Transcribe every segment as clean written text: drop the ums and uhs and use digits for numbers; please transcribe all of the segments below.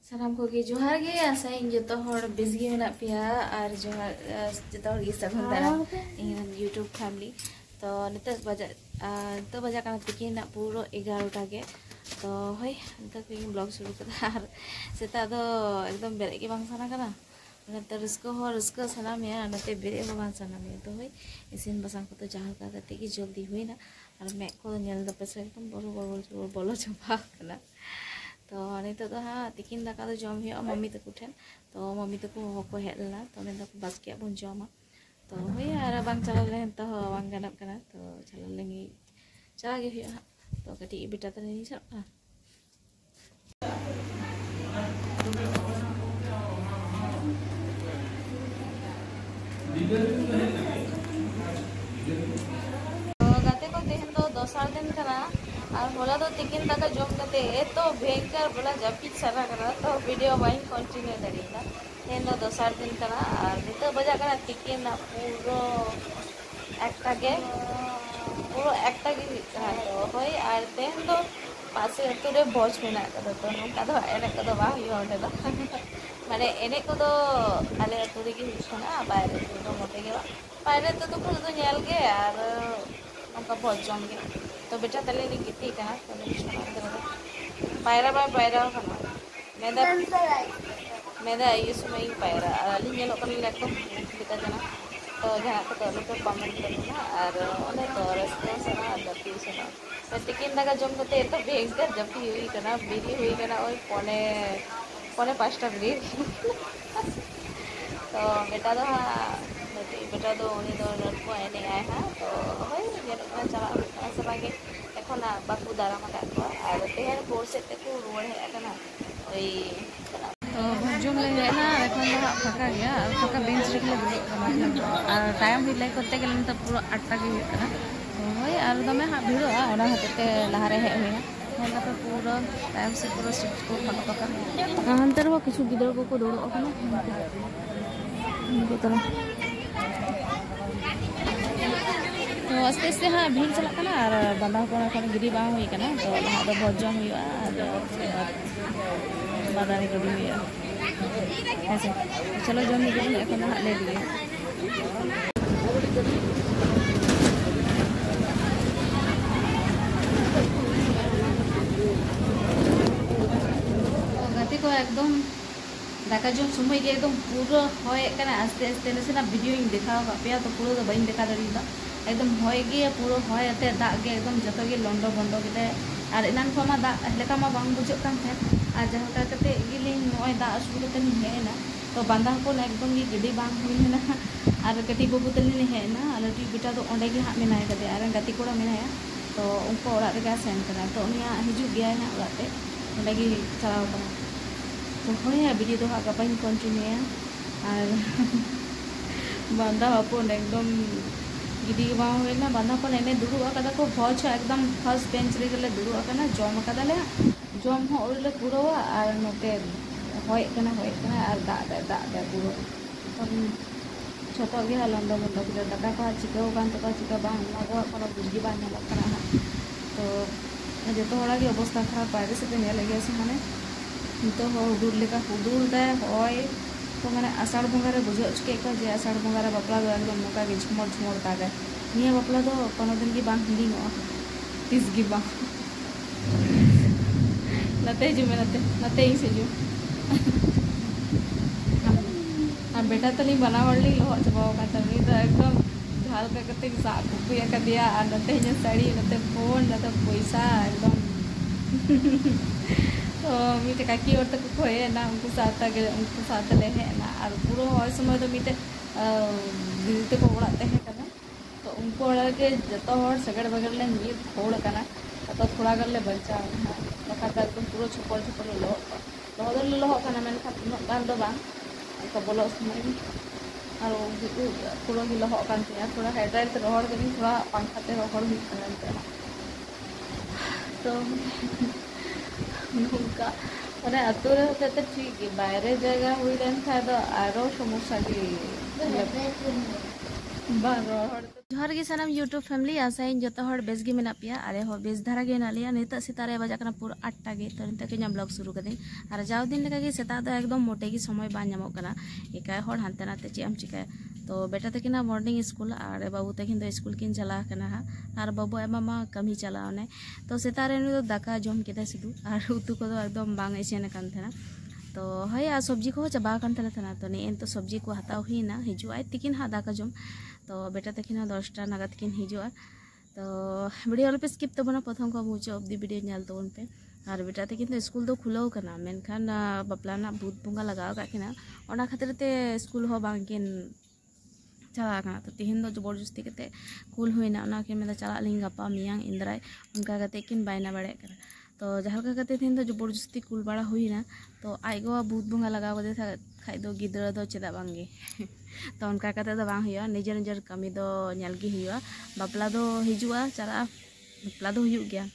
सानाम को जोहार गे आसाइन जो हर बेस गे मेना पेया और जोहार जो गे सगुन दाराम इन यूट्यूब फैमिली तो नित बजा तिकिन पूरा 11टा गे तो हई नित ब्लॉग शुरू कर सेता एकदम बेरे के बांग साना कना तो रस्को साना मेया नते बेरे हो बांग साना मेया तो हई इसिन बसांग को तो जहां का कते की जल्दी हुईना और मैं को नेल द पेसे एकदम बोलो बोलो चबा कना तो नित हाँ तिकिन दाका जम हो मम्मी तक ठेन तो मम्मी तक को हेलना तो बास्के बन जमा तो हई और बांग चला लेन तो बांग गानक कना तो चला लेंगे चला गे हुआ तो कटी बेटा तो नहीं चला गाते को तेहन तो दोसर दिन कना और बोला तो तिकिन दाका जम कते तो भयंकर बोला जपिक सारा करा तो वीडियो बाइन कंटिन्यू दरीना तेहन तो दोसर दिन कना और नित बजा कना तिकिन पूरा एकटा गे तो हई और तेहन तो पासे अतु रे भोज मेना तो नोका दो एने को बा हुआ ओंडे दो माने एने को दो आले अतु रे गे हुना बायरे तो मोटे गे बायरे तो खुद तो नेल गे और नोका भोज जम गे तो बेटा तले रे गिटी कना तो पायरा बा पायरा कना मेदा ये समय पायरा अली नेलो कन लेको बेटा जना तो जहाँ तो तो कमेंट करना और ओने तो रेस्पॉन्स सना जपी सना तो तिकिन दाका जम कते तो भयंकर जपी हुई कना बिरी हुई कना ओई पौने 5टा बिरी तो बेटा तो बेटा तो उनी तो नटको एने आए हाँ तो हई नेलो चला सबागे एखन बाकू दाराम का और तेहन पोर से को रुआड़ हे कना ओई तो जम ले हेना एखन फाका गया फाका बेंच रे दुड़ुब और टाइम हिलाई करते गले तो पूरा 8टा गे हुआ तो हई और दमे हाँ भिड़ोआ ओना हते लहारे हे हुईना पे पूरा टाइम से पूरा शिफ्ट को फाका हानते रो किछु गिदर को दुड़ुब कना तो आस्ते आस्ते हाँ भीड़ चलना और बांधा को गिरी बांग हुई कना तो लहा दो भोज जम हुआ बादानी गिरी हुआ ऐसे चलो जम गिरी एखन हाँ ले लिए गाते को एकदम दाका जम समय के एकदम पूरा हय आस्ते आस्ते नसेना वीडियो देखा पे तो पूरा तो बी देखा दाड़ा एकदम हय गे पूरा हय आते दाग गे एकदम जो गे लंडो बंडो के और इनान खमा दाग लेका मा बांग बुझे कान और जहाँ कते गिलिंग नय दाग आसू कते हेना तो बांधा को एकदम गे गिडी बांग हुईना और कटी बाबू तलिन हेना और लटी बेटा तो ओंडे गे हाँ मेनाय कदे और गाती कोड़ा मेनाया तो उनको ओड़ा रे सेन करा तो उनिया हिजू गया ना ओड़ाते ओंडे गे चलाव कना तो हय वीडियो तो हाँ गापाइन कंटिन्यूया और बांधा हपन एकदम गिडी बांग हुईना बांधा को एने दुड़ुब कदा को भोज एकदम फर्स्ट बेंच रे गेले दुड़ुब कना जम कदाले जम हो ओरले पुरोवा और नोते हय कना और दाग पुरो छतो गे लंडो बंडो के दाका को चिका बान तो चिका बांग नगो कोनो बुझगी बान नेलो कना तो जतो हड़ा गे अवस्था खराब बायरे से नेल गया से माने तो हुडुर लेका हुडुर दे हय तो माने आषाढ़ बंगा रे बुझे चुके को जे आषाढ़ बंगा रे बापला दो एकदम नोका गे झुमर झुमर दागे निया बापला दो कोनो दिन गे बांग हिंदिंगो तीस गे बांग नते जुमे नते ही से जो और बेटा तली बनावली लहो चबाव का तली तो एकदम झाल का कते साग कुया का दिया और नते ही साड़ी नते फोन नते पैसा एकदम तो मिटे काकी और तक को है ना उनको साथ ले है ना और पूरा हर समय तो मिटे दीदी तक ओड़ाते हैं कना तो उनको ओड़ा के जतो हर सगड़ बगड़ ले नीर फोड़ कना तो थोड़ा गले बचा बखा एकदम पूरा छपल लहो कना मेन खा गान दो बांग तो बोलो समय और पूरा ही लहो कान ते थोड़ा हेडराइल ते रोहड़ के थोड़ा पंखा ते रोहड़ हुई कना तो नौका मैंने अतु रे होते तो ठीक है बाहरे जगह हुई लेन था तो आरो समस्या की बार जोहार गे सानाम यूट्यूब फैमिली आशा जो बेस गे मेना पे आले हो बेस धारा गे ना लिया नित सेता बजा पूरा 8टा गे तो नित के ब्लॉग शुरू करें और जाओ दिन लेका सेता एकदम मोटे की समय बा नामोना एकाय हर हानते नाते चे चिकाया तो बेटा तकिना मॉर्निंग स्कूल और बाबू तकिन दो स्कूल किन चला और बाबू एमा कमी चलाने तो सेता दाका जम के सुधु और उतु को एकदम बांग इसेन तो हय सब्जी को चाबा तो नहीं तो सब्जी को हताव हुईना हिजुआ तिकिन हाँ दाका जम तो बेटा तकिन 10टा नागाद किन हिजुआ तो वीडियो अलपे स्किप तबना प्रथम को मुझे अब्दी वीडियो नेल तबन पे और बेटा तकिन तो स्कूल दो खुलाव कना मेनखान बापलाना भूत बंगा लगाव काकिना ओना खातिर ते स्कूल हो बांकिन चला कना तो तिहिन दो जबरदस्ती कते कुल हुईना ओना के मेदा चला लिंग गपा मियांग इंद्राय उनका कते किन बायना बड़े करा तो जहाँ कते तीन जबरदस्ती कुल बड़ा हुईना तो आइगो भूत बंगा लगाव दे खाई दो गिद्रा दो चेदा बांगे तो उनका कते दो बांग हुआ निजर निजर कमी दो नेलगी हुआ बापला दो हिजुआ चला बापला दो हुई गया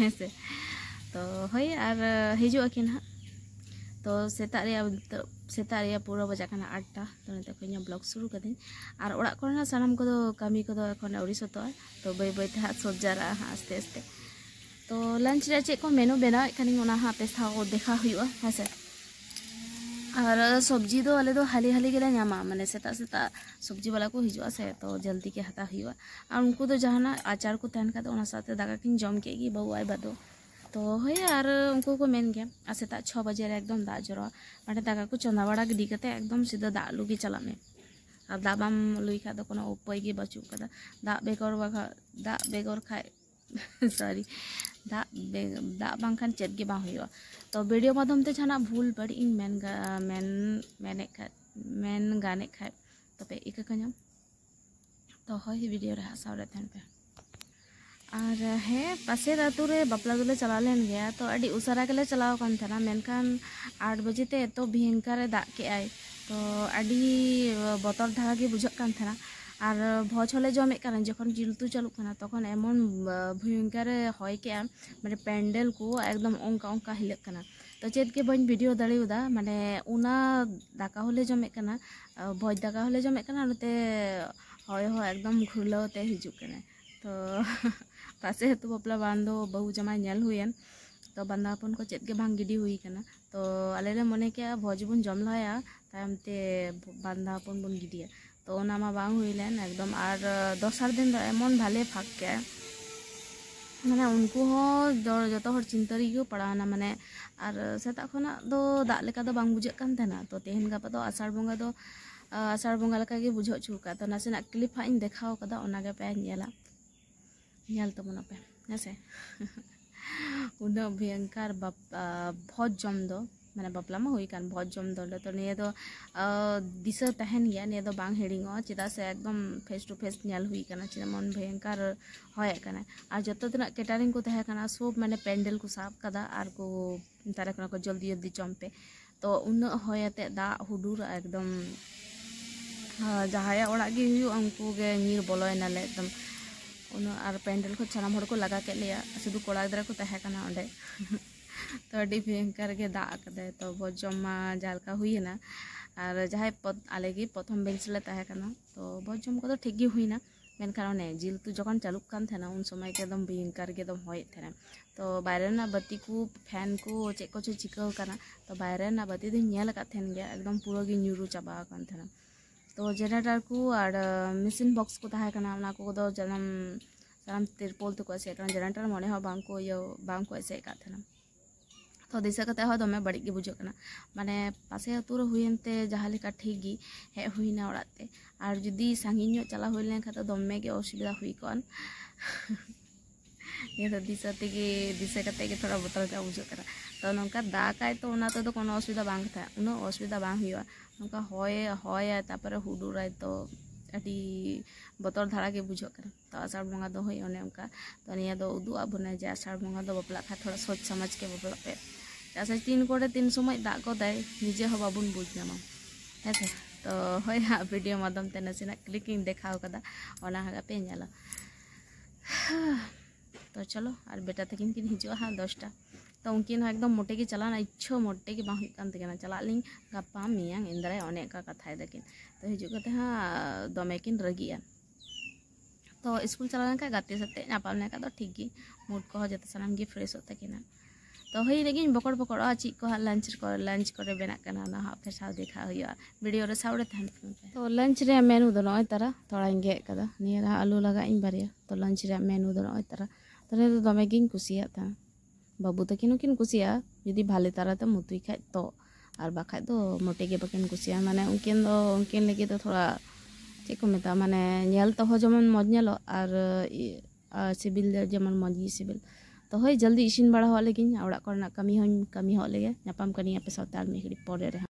ऐसे तो हई और हिजुआ किन हाँ तो सेता पूरा बजा 8टा तो नित को ब्लॉग शुरू कदें और ओड़ा को सानाम को कमी को एखन अवरी सतो तो बै बैते हाँ सब जारा आस्ते आस्ते तो लंच रे चे को मेनू बनाव हाँ पेसा देखा हुआ हेसे और सब्जी दो आले दो हाली हाली गेले नामा माने सेता सेता सब्जी वाला को हिजुआ से तो जल्दी के हता हुआ और उनको तो जहाना आचार को तहन का तो साथे दाका किन जम के बाबू आए बादो तो हय और उनको को मेन गया और सेता 6 बजे एकदम दा जरा माने दाका को चंदा बड़ा गिडी कते एकदम सीधा दा लुगी चला में और दा बाम लुई खा तो कोनो उपाय गे बचू कदा दा बेगर खाए सॉरी दा बांखान चेद गे बांग हुआ तो वीडियो माध्यम ते जाना भूल बड़ी इन मेन गाने खाए तो पे इका कन्या तो हय वीडियो रे हसाव रे थन पे और हे पासे आतु रे बापला दोले चला लेन गया तो अड़ी उसारा के चलाव कान थना मेनखान 8 बजे ते तो भयंकर दाग के आय तो अड़ी बतर धारा के बुझक कान थना और भोज हले जमे जखन जिलतु चालू तखन एमन भयंकर हय के माने पेंडल को एकदम ओंका ओंका हिलक तो चेद के बन वीडियो दाड़ेदा माने उना दाका हले जमे भोज दाका हले जमे नते हय हो एकदम घुरलावते हिजुक तो पासे हेतु बापला बांधो बहु जमाय नेल हुयन तो बांधापन को चेद के भांग गिडी हुई तो आले रे मने के भोज बन जम लहाया तायमते बांधापन बन गिडिया तो ओना बांग हुईलेन एकदम और दोसर दिन दो एमन भाले फाक के माने उनको जो हर चिंतारी को पड़ाना माने और सेता खना दो दाग लेका दो बांग बुझे कान थना तो तेहन गापा दो आषाढ़ बंगा लेका गे बुझो चुका तो नासेना क्लिप हाँ देखाव कदा ओनागे पे नेला नेल तबना पे हेसे उना भयंकर भोज जम दो माने बापला मा हुई कान भोज जम दो तो निये दो दिशा तहन गया निये दो बांग हेडिंगो चेदा से एकदम फेस टू फेस नेल हुई काना चेदा मन भयंकर होय काना और जतो तना केटारिंग को तहे काना सब माने पेंडल को साफ कदा और को तारे को जल्दी जल्दी चम्पे तो उन होयते दा हुडुर एकदम जहाया ओड़ा गे हुई उनको गे नीर बोलोयना ले एकदम उन और पेंडल को सानाम हड़ को लगा के लिया शुधु कोड़ा गिद्रा को तहे काना ओंडे तो अड़ी भयंकर के दाग कदे तो भोज जमा जालका हुईना और जहाँ आले गे प्रथम बेंच ले तहे काना तो भोज जम को ठीक गे हुईना मेनखान जिल तो जखन चालुक कान थेना उन समय के एकदम भयंकर के एकदम होय थेना तो बाहर ना बाती को फैन को चेक को चिकाव काना तो बाहर ना बाती दो नेल का थेन गया एकदम पूरा गे न्यूरू चाबा कान थेना तो जेनरेटर को और मेसिन बॉक्स को तहे काना ओना को दो सानाम तिरपोल तो को एसे काना जेनरेटर मने हो बांग को एसे का थेना तो दिशा कते हो दमे बड़ी गे बुझो काना माने पासे आतु रे हुयनते जहाँ लेका ठीक गी हे हुईना ओड़ाते और जुदी सांगिन चला हुई लेन खाते दमे गे असुविधा हुई कन ये तो दिशा कते गे थोड़ा बोतल का बुझो काना तो नोंका दाकाय तो ओना तो कोनो असुविधा बांग था उनो असुविधा बांग हुआ नोंका होय तापर हुडुराय तो अड़ी बतर धारा के बुझो काना तो आषाढ़ बंगा दो होय ओने उनका तो निया दो उदु आबने जे आषाढ़ बंगा दो बापला खा थोड़ा सोच समझ के बापला पे जैसे 3 कोड़े 3 समय दाग को दाय निजे हो बाबुन बुझ नामा हेसे तो होय वीडियो माध्यम ते नसेना क्लिकिंग देखाव कदा ओना हागा पे नेला तो चलो और बेटा तकिन किन हिजुआ हाँ 10टा तो उनकिन एकदम मोटे के चलाना इच्छा मोटे के बांग चला ली गपा मियांग इंद्राय अनेक का कथा दकिन तो हिजू कते हाँ दमे किन रगिया तो स्कूल चला लेन गाते साथे नापाम लेन तो ठीक गी मूड को जो सामान गे फ्रेश होता कि तो हई लगी बकड़ बकड़ा चीज को लंच को बेना ना हाँ फिर साव देखा हुआ वीडियो रे सावड़े तहन पे तो लंच रे मेनू दो नय तारा थोड़ा गेद कदा निया आलू लगा इन बारिया तो लंच रे मेनू दो नय तारा तने तो दमे गिन कुसिया था बाबू तकिन किन कुसिया यदि भाले तारा तो मुतुई खाय तो और बाखा तो मोटे के बकिन कुसिया माने उनकिन लगे तो थोड़ा चेक को मेता माने नेल तो हो जमन मज नेलो और सिबिल जमन मज सिबिल तो हई जल्दी इसिन बड़ा हो लगी ओड़ा करना कमी हो लगे नापाम कनिया पे सावताल में परे